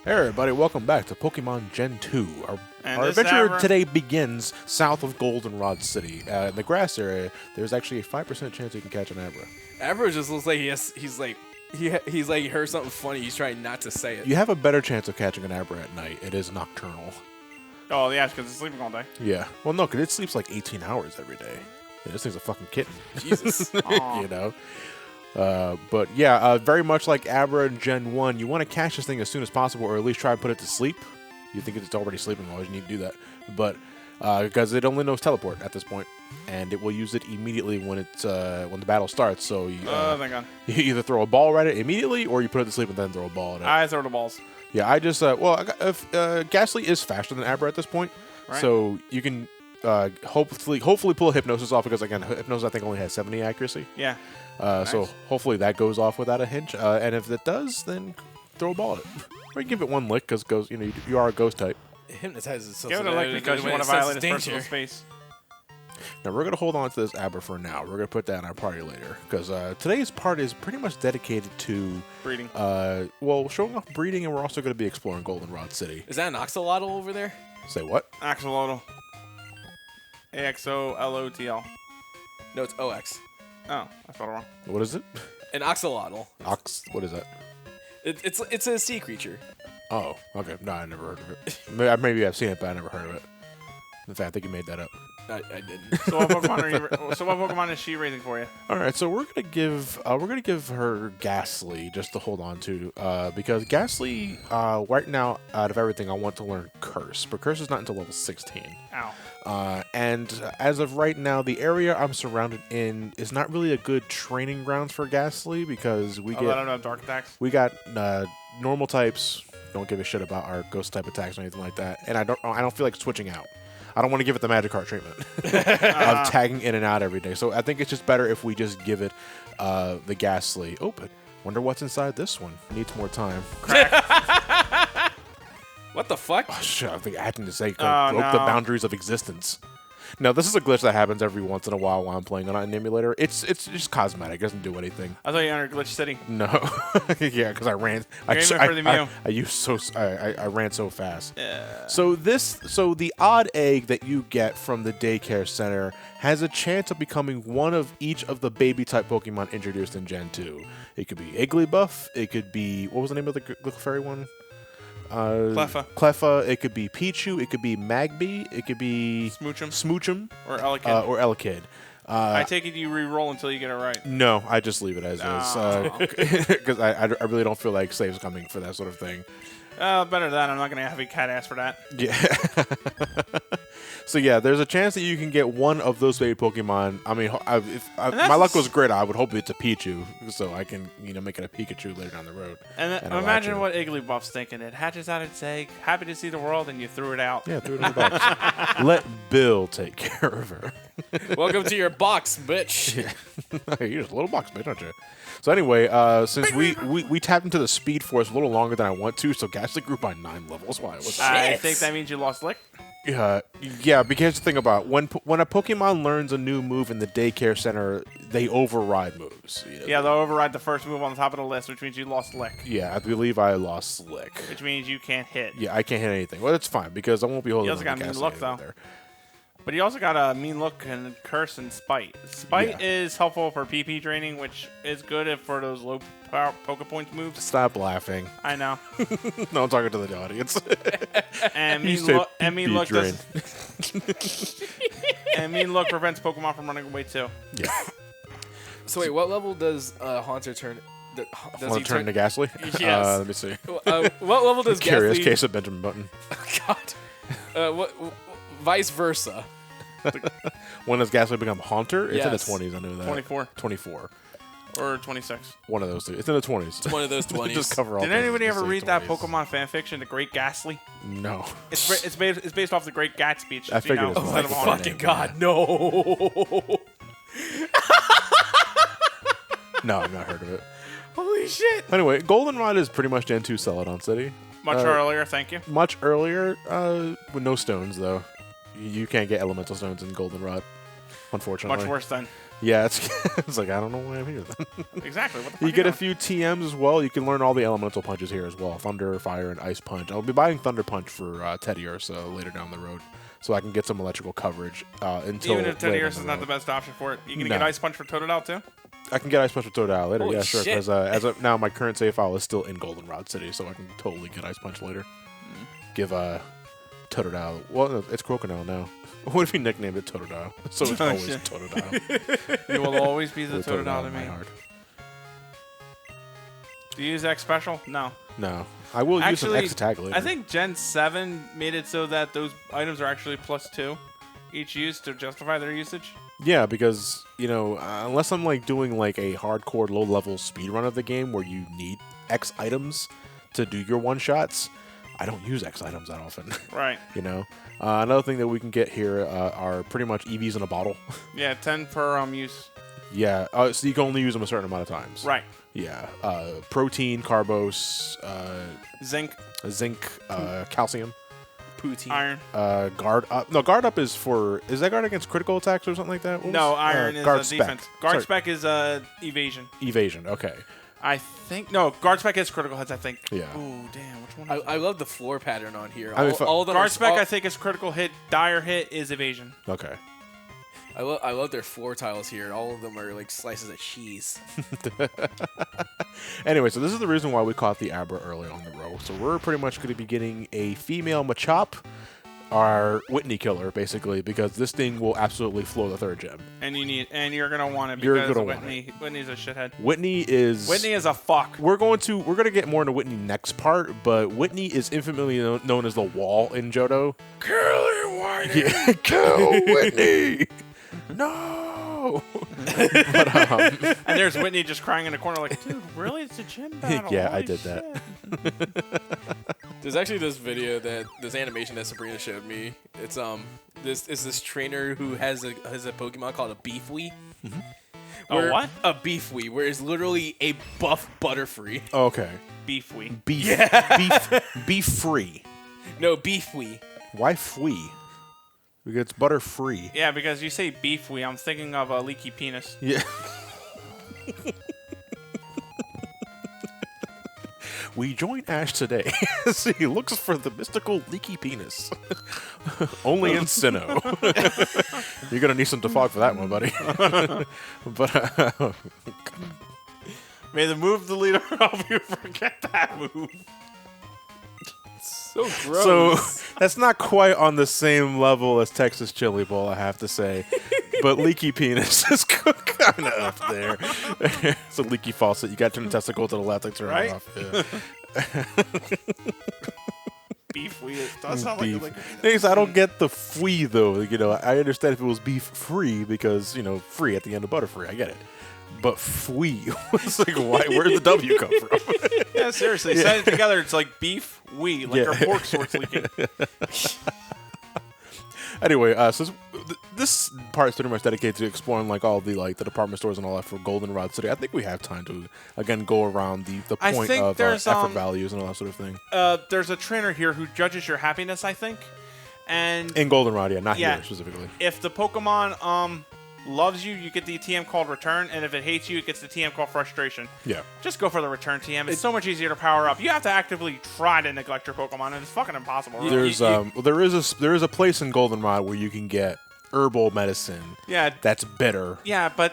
Hey everybody, welcome back to Pokemon Gen 2. Our this adventure Abra- today begins south of Goldenrod City. In the grass area, there's actually a 5% chance you can catch an Abra. Abra just looks like he's like he heard something funny. He's trying not to say it. You have a better chance of catching an Abra at night. It is nocturnal. Oh, yeah, because it's sleeping all day. Yeah. Well, no, because it sleeps like 18 hours every day. Yeah, this thing's a fucking kitten. Jesus. Aw. You know? But yeah, very much like Abra in Gen 1, you want to catch this thing as soon as possible, or at least try and put it to sleep. You think it's already sleeping, well, you need to do that. But because it only knows teleport at this point, and it will use it immediately when the battle starts. So you, Thank God. you either throw a ball at it immediately, or you put it to sleep and then throw a ball at it. I throw the balls. Yeah, I just Ghastly is faster than Abra at this point, Right. so you can hopefully pull Hypnosis off, because again, Hypnosis I think only has 70 accuracy. Yeah. So Nice. hopefully that goes off without a hitch, and if it does, then throw a ball at it, or give it one lick, because you are a ghost type. Hypnotizes itself. Give it a lick because you want to violate its personal space. Now we're gonna hold on to this Abra for now. We're gonna put that in our party later, because today's part is pretty much dedicated to Breeding. showing off breeding, and we're also gonna be exploring Goldenrod City. Is that an Axolotl over there? Say what? Axolotl. AXOLOTL. No, it's OX. Oh, I spelled it wrong. What is it? An Axolotl. Ox? What is that? It's a sea creature. Oh, okay. No, I never heard of it. Maybe I've seen it, but I never heard of it. In fact, I think you made that up. I didn't. So what Pokemon is she raising for you? All right, so we're gonna give her Ghastly just to hold on to, because Ghastly right now, out of everything, I want to learn Curse, but Curse is not until level 16. Ow. And as of right now, the area I'm surrounded in is not really a good training grounds for Ghastly, because I don't know dark attacks. we got normal types. Don't give a shit about our ghost type attacks or anything like that, and I don't feel like switching out. I don't want to give it the Magikarp treatment of tagging in and out every day. So I think it's just better if we just give it the Ghastly. Oh, but wonder what's inside this one. Needs more time. What the fuck? Oh, shit, I think acting to say broke no. the boundaries of existence. No, this is a glitch that happens every once in a while I'm playing on an emulator. It's just cosmetic. It doesn't do anything. I thought you entered Glitch City. No. Yeah, because I ran. You're aiming for the Mew. I ran so fast. Yeah. So the odd egg that you get from the daycare center has a chance of becoming one of each of the baby type Pokemon introduced in Gen 2. It could be Igglybuff. It could be, what was the name of the fairy one? Cleffa. It could be Pichu. It could be Magby. It could be Smoochum. Or Elekid. Or Elekid. I take it you re-roll until you get it right. No, I just leave it as is, because I really don't feel like saves coming for that sort of thing. Better than that. I'm not going to have a cat ass for that. Yeah. So yeah, there's a chance that you can get one of those baby Pokemon. I mean, if my luck was great, I would hope it's a Pichu, so I can make it a Pikachu later down the road. And imagine what Igglybuff's thinking. It hatches out its egg, happy to see the world, and you threw it out. Yeah, threw it in the box. Let Bill take care of her. Welcome to your box, bitch. You're just a little box bitch, aren't you? So anyway, since we tapped into the Speed Force a little longer than I want to, so Ghastly grew by 9 levels. Why? I think that means you lost Lick. Yeah, because the thing about when a Pokemon learns a new move in the daycare center, they override moves. Yeah, they'll override the first move on the top of the list, which means you lost Lick. Yeah, I believe I lost Slick. Which means you can't hit. Yeah, I can't hit anything. Well, that's fine, because I won't be holding You also got Ghastly mean luck, over though. there. But you also got a Mean Look and Curse and Spite. Spite is helpful for PP draining, which is good for those low power Pokepoint moves. Stop laughing. I know. No, I'm talking to the audience. And You Mean say Look and Mean PP Look drain. and Mean Look prevents Pokemon from running away too. Yeah. So wait, what level does Haunter turn? Want to turn to Ghastly? Yes. Let me see. What level does Curious Ghastly? case of Benjamin Button. God. Vice versa. When does Ghastly become Haunter? It's Yes. in the 20s. I know that. 24 24. or 26. One of those two. It's in the 20s. It's one of those 20s. Just cover all. Did anybody bases, ever say read that 20s. Pokemon fanfiction, The Great Ghastly? No. It's based off the Great Gatsby. It's I just, you figured know, as Oh much. instead my of Haunter. fucking god, no! No, I've not heard of it. Holy shit! Anyway, Goldenrod is pretty much Gen 2 Celadon City. Much earlier, thank you. Much earlier, with no stones, though. You can't get elemental stones in Goldenrod, unfortunately. Much worse then. Yeah, it's like, I don't know why I'm here then. Exactly. What the fuck You get a doing? few TMs as well. You can learn all the elemental punches here as well. Thunder, Fire, and Ice Punch. I'll be buying Thunder Punch for Teddy Ursa later down the road, so I can get some electrical coverage until Even if Teddy later Ursa down is not the road. best option for it, you gonna No. get Ice Punch for Totodile too? I can get Ice Punch with Totodile later. Holy Yeah, sure. shit. Because as of now, my current save file is still in Goldenrod City, so I can totally get Ice Punch later. Give Totodile. Well, no, it's Crocodile now. What if he nicknamed it Totodile? So it's always shit. Totodile. You will always be the With Totodile to in my me. heart. Do you use X special? No. No, I will use Actually, an X attack later. I think Gen 7 made it so that those items are actually +2 each use to justify their usage. Yeah, because, unless I'm like doing like a hardcore low level speed run of the game where you need X items to do your one shots, I don't use X items that often. Right. Another thing that we can get here are pretty much EVs in a bottle. Yeah, 10 per use. Yeah, so you can only use them a certain amount of times. Right. Yeah, protein, carbos, Zinc, zinc, calcium, Poutine. iron. guard up. No, guard up is that guard against critical attacks or something like that? What No, was- iron is guard defense. spec. Guard Sorry, spec is evasion. evasion. Okay. I think no. Guard spec is critical hits. I think. Yeah. Ooh, damn. Which one? Is I love the floor pattern on here. I mean, all of them Guard are, spec all- I think is critical hit. Dire hit is evasion. Okay. I love their floor tiles here. All of them are like slices of cheese. Anyway, so this is the reason why we caught the Abra early on the row. So we're pretty much going to be getting a female Machop, our Whitney killer, basically, because this thing will absolutely floor the third gem. And you're gonna want it You're because gonna want Whitney's a shithead. Whitney is a fuck. We're gonna get more into Whitney next part, but Whitney is infamously known as the Wall in Johto. Kill you, Whitney. Yeah, kill Whitney. No. But, And there's Whitney just crying in the corner like, dude, really? It's a gym battle. Yeah, I Holy did that. shit." There's actually this animation that Sabrina showed me. It's this trainer who has a Pokemon called a Beefwee. A what? A Beefwee, where it's literally a buff Butterfree. okay. Beefwee. Beef free. No, Beefwee. Why free? Because it's butter free. Yeah, because you say beefwee, I'm thinking of a leaky penis. Yeah. We join Ash today as he looks for the mystical leaky penis. Only in Sinnoh. You're going to need some defog for that one, buddy. But, May the move the leader help you forget that move. So gross. so that's not quite on the same level as Texas Chili Bowl, I have to say. But leaky penis is kind of up there. It's a leaky faucet. You got to turn the testicle to the left, like turn Right? it off. Yeah. Beefwee. It does sound Beef. like Thing is, I don't get the free though. I understand if it was beef free because free at the end of Butterfree. I get it. But fwee, it's like why? Where did the W come from? Yeah, seriously. Set it together. It's like beef wee, like Yeah. our pork sort's leaking. Anyway, so this part is pretty much dedicated to exploring all the department stores and all that for Goldenrod City. I think we have time to again go around the I point think of there's, effort values and all that sort of thing. There's a trainer here who judges your happiness, I think. And In Goldenrod, yeah, not Yeah. here specifically. if the Pokemon loves you, you get the TM called Return, and if it hates you, it gets the TM called Frustration. Yeah. Just go for the Return TM. It's so much easier to power up. You have to actively try to neglect your Pokemon, and it's fucking impossible. Really. There's there is a place in Goldenrod where you can get herbal medicine Yeah, that's better. yeah, but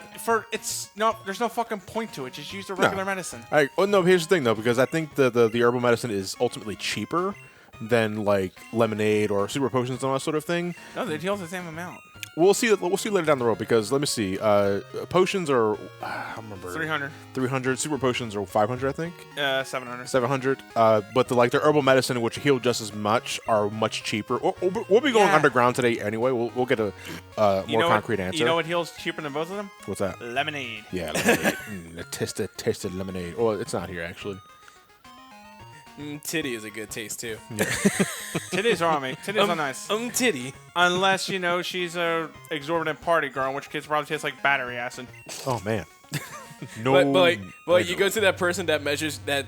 there's no fucking point to it. Just use the regular medicine. All right. Well, no, here's the thing though, because I think the herbal medicine is ultimately cheaper than lemonade or super potions and all that sort of thing. No, they deal the same amount. We'll see later down the road because let me see. Potions are I don't remember 300, 300. Super potions are 500, I think. 700. 700. But the herbal medicine, which heal just as much, are much cheaper. We'll be going Yeah. underground today anyway. We'll get a more concrete answer. You know what heals cheaper than both of them? What's that? Lemonade. Yeah, lemonade. The tasted lemonade. Oh, it's not here actually. Titty is a good taste too. Titties are on me. Titties are nice. Titty. Unless, she's a exorbitant party girl, in which case it probably tastes like battery acid. Oh man. But you go to that person that measures that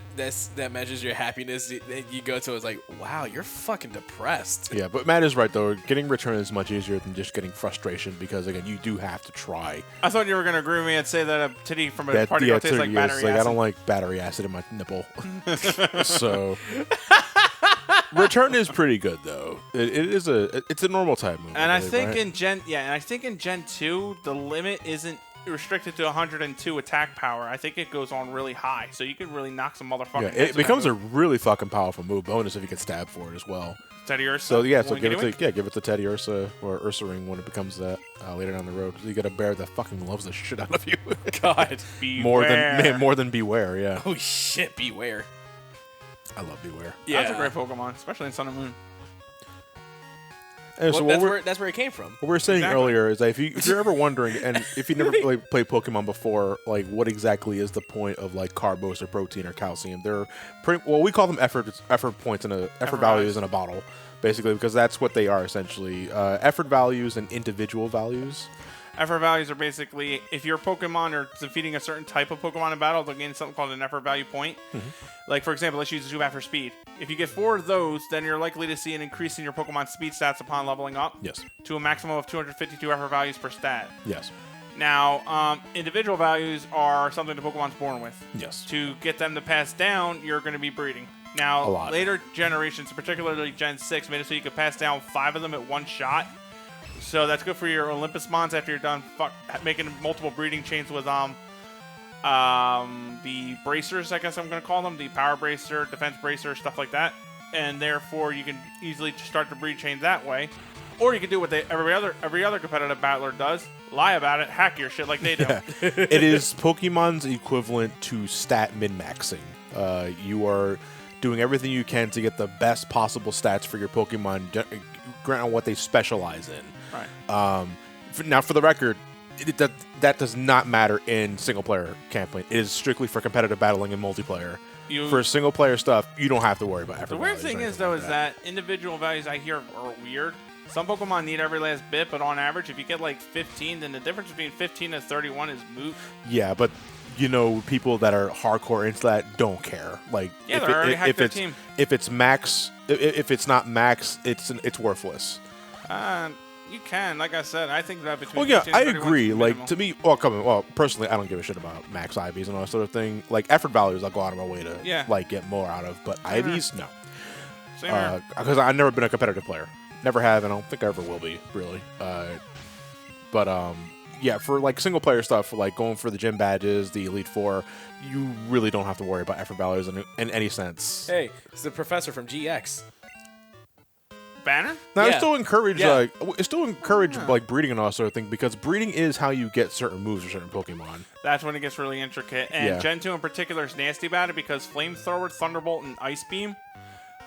measures your happiness. You go to it's like, wow, you're fucking depressed. Yeah, but Matt is right though. Getting return is much easier than just getting frustration because again, you do have to try. I thought you were gonna agree with me and say that a titty from a party girl tastes like battery acid. I don't like battery acid in my nipple. So return is pretty good though. It's a normal type move. And I think in Gen 2 the limit isn't restricted to 102 attack power. I think it goes on really high, so you can really knock some motherfucking. Yeah, it becomes a really fucking powerful move. Bonus if you get stabbed for it as well. Teddy Ursa. So give it to Teddy Ursa or Ursa Ring when it becomes that later down the road. So you got a bear that fucking loves the shit out of you. God, more than Beware. Yeah. Oh shit, Beware. I love Beware. Yeah, that's a great Pokemon, especially in Sun and Moon. And well, so that's where it came from. What we were saying earlier is that if you're ever wondering, and if you never played Pokemon before, like what exactly is the point of like carbos or protein or calcium? They're we call them effort points and effort values in a bottle, basically, because that's what they are essentially. Effort values and individual values. Effort values are basically, if your Pokemon are defeating a certain type of Pokemon in battle, they'll gain something called an effort value point. Like, for example, let's use Zubat for speed. If you get 4 of those, then you're likely to see an increase in your Pokemon's speed stats upon leveling up. Yes. To a maximum of 252 effort values per stat. Yes. Now, individual values are something the Pokemon's born with. Yes. To get them to pass down, you're going to be breeding. Now, later generations, particularly Gen 6, made it so you could pass down 5 of them at one shot. So that's good for your Olympus Mons after you're done making multiple breeding chains with the bracers, I guess I'm going to call them, the power bracer, defense bracer, stuff like that. And therefore, you can easily start to breed chain that way. Or you can do what every other competitive battler does, lie about it, hack your shit like they do. Yeah. It is Pokemon's equivalent to stat min-maxing. You are doing everything you can to get the best possible stats for your Pokemon, granted on what they specialize in. Right. Now, for the record, that does not matter in single-player campaign. It is strictly for competitive battling and multiplayer. For single-player stuff, you don't have to worry about effort. The weird thing is, though, is that individual values I hear are weird. Some Pokemon need every last bit, but on average, if you get like 15, then the difference between 15 and 31 is moot. Yeah, but people that are hardcore into that don't care. Like, yeah, they're already hacked their team. If it's max, if it's not max, it's worthless. You can, like I said, I think that between. Well, yeah, 15 and I agree. Like to me, personally, I don't give a shit about max IVs and all that sort of thing. Like effort values, I'll go out of my way to get more out of. But Same IVs, no. Same here. Because I've never been a competitive player. Never have, and I don't think I ever will be, really. Yeah, for like single player stuff, for like going for the gym badges, the Elite Four, you really don't have to worry about effort values in any sense. Hey, it's the professor from GX. Banner? Now, I still encourage like breeding and all sort of thing, because breeding is how you get certain moves or certain Pokemon. That's when it gets really intricate. And Gen 2 in particular is nasty about it because Flamethrower, Thunderbolt, and Ice Beam,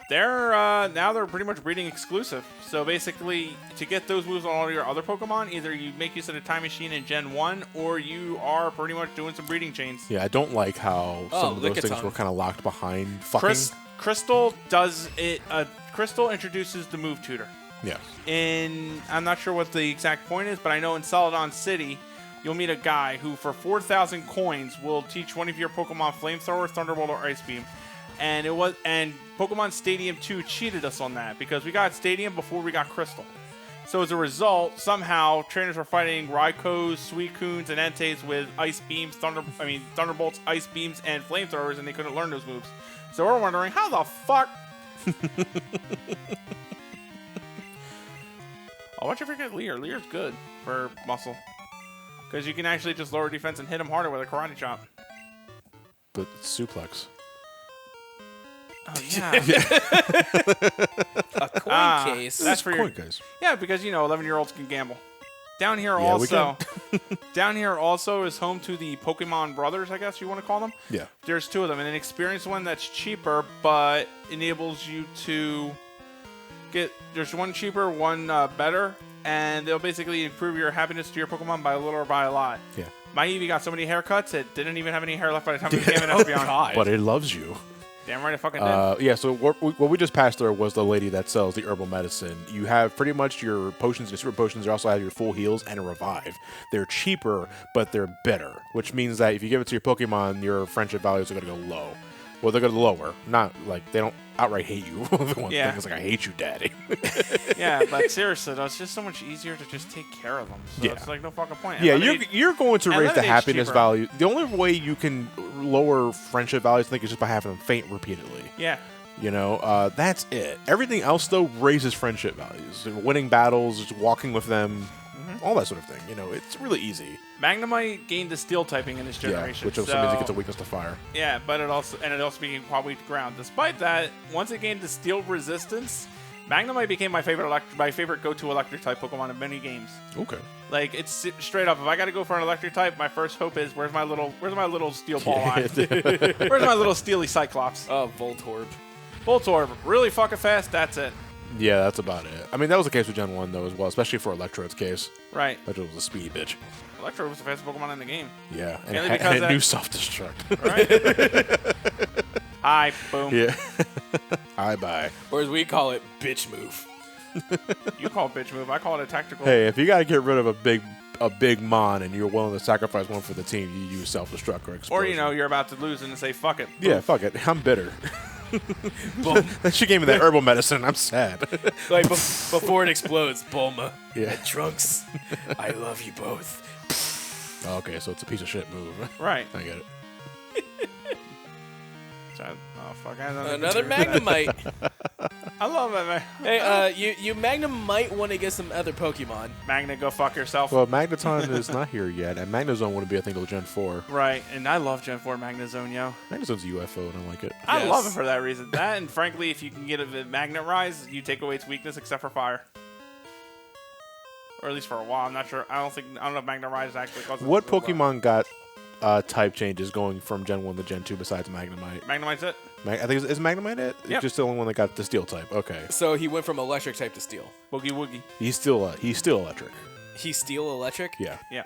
they're pretty much breeding exclusive. So basically, to get those moves on all your other Pokemon, either you make use of the Time Machine in Gen 1, or you are pretty much doing some breeding chains. Yeah, I don't like how some of those things were kind of locked behind fucking. Crystal does it. Crystal introduces the move tutor. Yeah. I'm not sure what the exact point is, but I know in Celadon City, you'll meet a guy who, for 4,000 coins, will teach one of your Pokemon Flamethrower, Thunderbolt, or Ice Beam. And Pokemon Stadium 2 cheated us on that because we got Stadium before we got Crystal. So as a result, somehow trainers were fighting Raikous, Suicunes, and Entei with Ice Beams, Thunderbolts, Ice Beams, and Flamethrowers, and they couldn't learn those moves. So we're wondering, how the fuck? I'll watch you forget Leer. Leer's good for muscle. Because you can actually just lower defense and hit him harder with a karate chop. But suplex. Oh, yeah. A coin case. That's for coin case. Yeah, because, 11-year-olds can gamble. Down here down here also is home to the Pokemon Brothers, I guess you want to call them. Yeah. There's 2 of them, and an experienced one that's cheaper, but enables you to there's one cheaper, one better, and they'll basically improve your happiness to your Pokemon by a little or by a lot. Yeah. My Eevee got so many haircuts, it didn't even have any hair left by the time we came in. But it loves you. Damn right I fucking did. Yeah, so what we just passed through was the lady that sells the herbal medicine. You have pretty much your potions and super potions. You also have your full heals and a revive. They're cheaper, but they're better, which means that if you give it to your Pokemon, your friendship values are going to go low. Well, they're going to lower. Not like they don't outright hate you. The one thing is like, I hate you, daddy. Yeah, but seriously, though, it's just so much easier to just take care of them. So Yeah. it's like no fucking point. Yeah, And you're going to raise the lemonade's happiness cheaper. value. The only way you can lower friendship values, I think, is just by having them faint repeatedly. Yeah. You know, that's it. Everything else, though, raises friendship values. Winning battles, just walking with them, all that sort of thing. You know, it's really easy. Magnemite gained the steel typing in this generation. Yeah, which also means it gets a weakness to fire. Yeah, but it also became quite weak to ground. Despite that, once it gained the steel resistance, Magnemite became my favorite go-to electric type Pokemon in many games. Okay. Like it's straight up. If I got to go for an electric type, my first hope is where's my little steel ball line? Where's my little steely Cyclops? Oh, Voltorb. Voltorb, really fucking fast. That's it. Yeah, that's about it. I mean, that was the case with Gen 1, though, as well, especially for Electrode's case. Right. Electrode was a speedy bitch. Electrode was the fastest Pokemon in the game. Yeah, and Mainly it because had that- new self-destruct. Right. Hi, boom. Yeah. Bye. Or as we call it, bitch move. You call it bitch move. I call it a tactical. Hey, if you got to get rid of a big mon and you're willing to sacrifice one for the team, you use self-destruct or explosion. Or you're about to lose and say fuck it. Yeah, fuck it. I'm bitter. Then she gave me that herbal medicine. I'm sad. Like before it explodes, Bulma. Yeah. And Trunks. I love you both. Okay, so it's a piece of shit move. Right. I get it. Oh fuck! I don't know. Another Magnemite. I love it, man. Hey, you Magnum might want to get some other Pokemon. Magna, go fuck yourself. Well, Magneton is not here yet, and Magnezone wouldn't be, I think, till Gen 4. Right, and I love Gen 4 Magnezone, yo. Magnezone's a UFO, and I like it. I Yes. love it for that reason. That, and frankly, if you can get a Magnet Rise, you take away its weakness except for fire. Or at least for a while. I'm not sure. I don't know if Magnet Rise actually causes What it for a while. Pokemon got type changes going from Gen 1 to Gen 2 besides Magnemite? Magnemite's it? I think is Magnemite it? Yep. It's just the only one that got the Steel type. Okay. So he went from electric type to steel. Boogie Woogie. He's still electric. He's steel electric? Yeah. Yeah.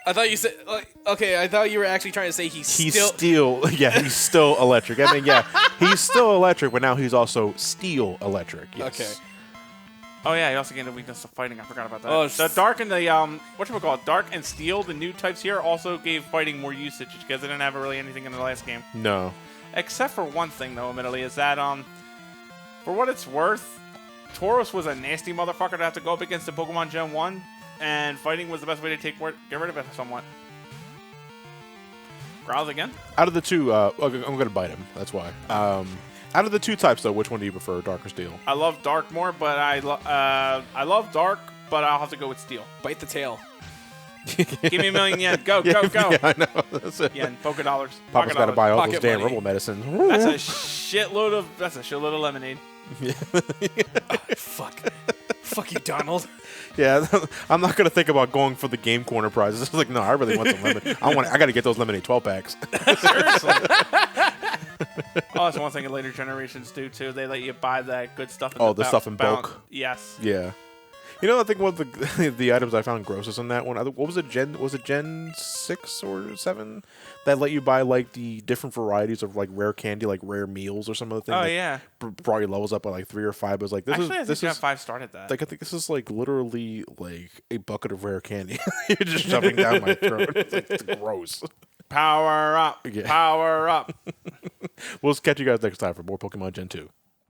I thought you said, okay, I thought you were actually trying to say he's still. He's still electric. I mean, yeah, he's still electric, but now he's also steel electric. Yes. Okay. Oh yeah, he also gained a weakness to fighting. I forgot about that. Oh, the Dark and the whatchamacallit, Dark and Steel, the new types here, also gave fighting more usage because they didn't have really anything in the last game. No. Except for one thing, though, admittedly, is that, for what it's worth, Tauros was a nasty motherfucker to have to go up against in Pokemon Gen 1, and fighting was the best way to get rid of it somewhat. Growls again? Out of the two, okay, I'm going to bite him. That's why. Out of the two types, though, which one do you prefer, Dark or Steel? I love Dark more, but I love Dark, but I'll have to go with Steel. Bite the tail. Give me a million yen. Go, go, go. Yeah, I know. That's it. Yen, polka dollars. Papa's got to buy all those Pocket damn money. herbal medicine. That's a shitload of lemonade. Fuck. Fuck you, Donald. Yeah, I'm not gonna think about going for the game corner prizes. It's like, no, I really want some lemonade. I gotta get those lemonade 12 packs. Seriously. Oh, that's one thing that later generations do too. They let you buy that good stuff. In The stuff in bulk. Yes. Yeah. You know, I think one of the items I found grossest in that one. What was it? Was it Gen 6 or 7 that let you buy like the different varieties of like rare candy, like rare meals or some other thing? Oh that yeah. Brought your levels up by like 3 or 5. It was like this Actually, I is think Gen is 5 started that. like I think this is like literally like a bucket of rare candy. You're just shoving down my throat. It's gross. Power up. Yeah. Power up. We'll catch you guys next time for more Pokemon Gen 2.